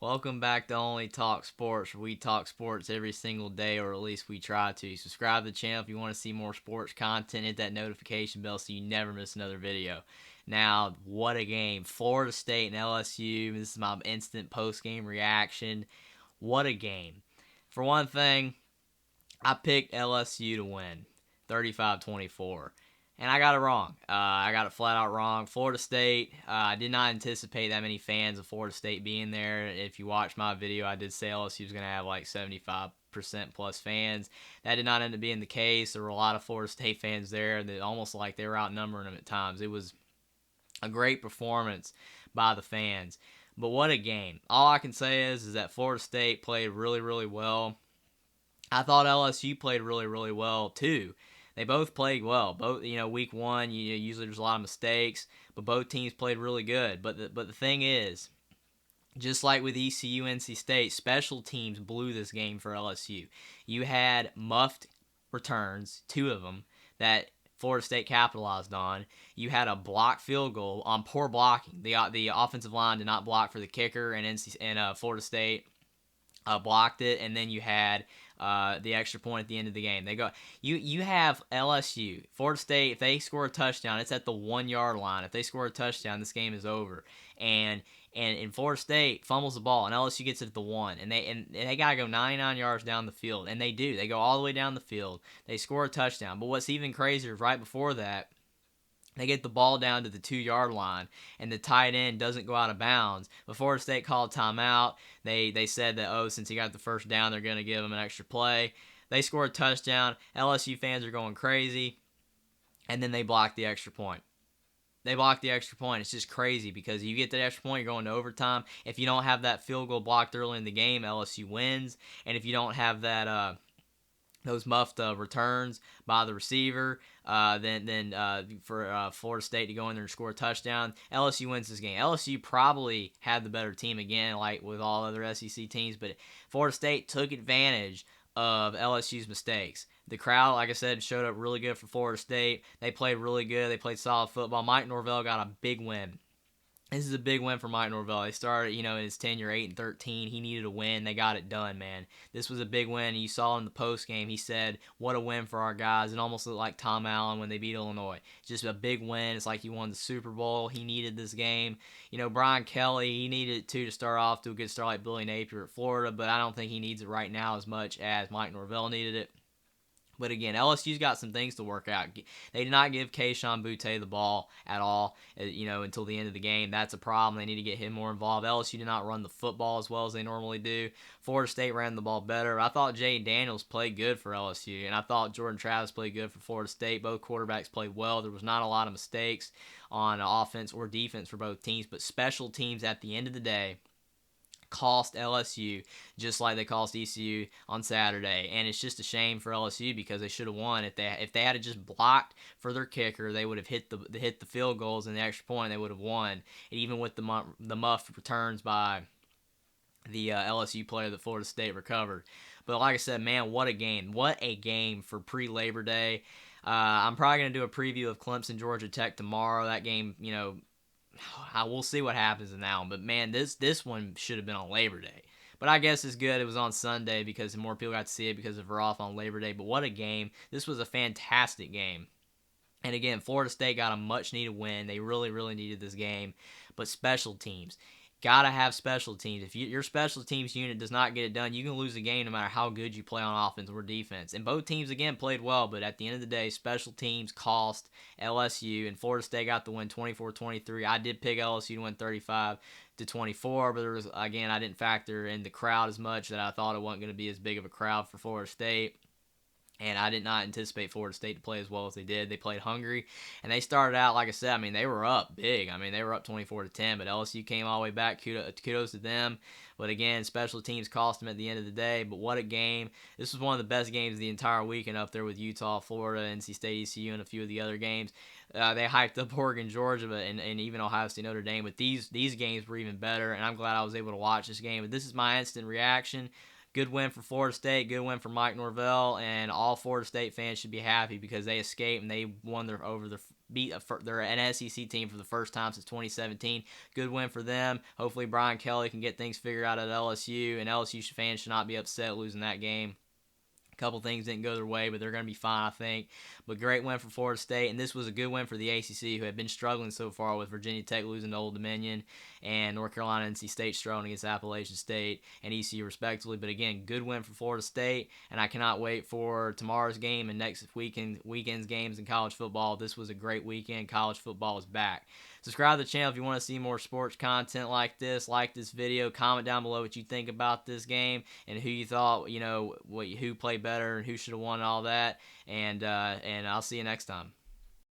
Welcome back to Only Talk Sports, where we talk sports every single day, or at least we try to. Subscribe to the channel if you want to see more sports content. Hit that notification bell so you never miss another video. Now, what a game. Florida State and LSU. This is my instant post-game reaction. What a game. For one thing, I picked LSU to win 35-24. And I got it wrong. I got it flat out wrong. Florida State, I did not anticipate that many fans of Florida State being there. If you watch my video, I did say LSU was going to have like 75% plus fans. That did not end up being the case. There were a lot of Florida State fans there that almost like they were outnumbering them at times. It was a great performance by the fans. But what a game. All I can say is that Florida State played really, really well. I thought LSU played really, really well too. They both played well. Both, week one, usually there's a lot of mistakes, but both teams played really good. But the thing is, just like with ECU, NC State, special teams blew this game for LSU. You had muffed returns, two of them, that Florida State capitalized on. You had a blocked field goal on poor blocking. The offensive line did not block for the kicker, and Florida State blocked it, and then you had the extra point at the end of the game. You have LSU, Florida State. If they score a touchdown, it's at the 1 yard line. If they score a touchdown, this game is over. And Florida State fumbles the ball, and LSU gets it at the 1, and they gotta go 99 yards down the field, and they do. They go all the way down the field. They score a touchdown. But what's even crazier is right before that, they get the ball down to the 2 yard line, and the tight end doesn't go out of bounds. But Florida State called timeout. They said that, since he got the first down, they're going to give him an extra play. They score a touchdown. LSU fans are going crazy, and then they block the extra point. They block the extra point. It's just crazy because you get the extra point, you're going to overtime. If you don't have that field goal blocked early in the game, LSU wins. And if you don't have that those muffed returns by the receiver, then for Florida State to go in there and score a touchdown, LSU wins this game. LSU probably had the better team again, like with all other SEC teams, but Florida State took advantage of LSU's mistakes. The crowd, like I said, showed up really good for Florida State. They played really good. They played solid football. Mike Norvell got a big win. This is a big win for Mike Norvell. They started, in his tenure 8-13. He needed a win. They got it done, man. This was a big win. You saw in the post game, he said, "What a win for our guys." It almost looked like Tom Allen when they beat Illinois. It's just a big win. It's like he won the Super Bowl. He needed this game. Brian Kelly, he needed it too to start off to a good start like Billy Napier at Florida, but I don't think he needs it right now as much as Mike Norvell needed it. But again, LSU's got some things to work out. They did not give Kayshon Boutte the ball at all, until the end of the game. That's a problem. They need to get him more involved. LSU did not run the football as well as they normally do. Florida State ran the ball better. I thought Jay Daniels played good for LSU, and I thought Jordan Travis played good for Florida State. Both quarterbacks played well. There was not a lot of mistakes on offense or defense for both teams, but special teams at the end of the day cost LSU just like they cost ECU on Saturday, and it's just a shame for LSU because they should have won. If they had just blocked for their kicker, they would have hit the field goals and the extra point. They would have won, and even with the muffed returns by the LSU player that Florida State recovered. But like I said, man, what a game! What a game for pre-Labor Day. I'm probably gonna do a preview of Clemson Georgia Tech tomorrow. That game, we'll see what happens in that one. But man, this one should have been on Labor Day. But I guess it's good it was on Sunday because more people got to see it because we're off on Labor Day. But what a game. This was a fantastic game. And again, Florida State got a much-needed win. They really, really needed this game. But special teams. Gotta have special teams. If your special teams unit does not get it done, you can lose the game no matter how good you play on offense or defense. And both teams, again, played well, but at the end of the day, special teams cost LSU, and Florida State got the win 24-23. I did pick LSU to win 35-24, but I didn't factor in the crowd as much that I thought it wasn't going to be as big of a crowd for Florida State. And I did not anticipate Florida State to play as well as they did. They played hungry, and they started out, like I said, they were up big. They were up 24-10, but LSU came all the way back. Kudos to them. But again, special teams cost them at the end of the day. But what a game. This was one of the best games of the entire weekend up there with Utah, Florida, NC State, ECU, and a few of the other games. They hyped up Oregon, Georgia, and even Ohio State, Notre Dame. But these games were even better, and I'm glad I was able to watch this game. But this is my instant reaction. Good win for Florida State, good win for Mike Norvell, and all Florida State fans should be happy because they escaped and they won over their beat they're an SEC team for the first time since 2017. Good win for them. Hopefully Brian Kelly can get things figured out at LSU, and LSU fans should not be upset losing that game. A couple things didn't go their way, but they're going to be fine, I think. But great win for Florida State, and this was a good win for the ACC, who have been struggling so far with Virginia Tech losing to Old Dominion and North Carolina and NC State struggling against Appalachian State and ECU respectively. But again, good win for Florida State, and I cannot wait for tomorrow's game and next weekend's games in college football. This was a great weekend. College football is back. Subscribe to the channel if you want to see more sports content like this. Like this video. Comment down below what you think about this game and who you thought, who played better and who should have won and all that. And I'll see you next time.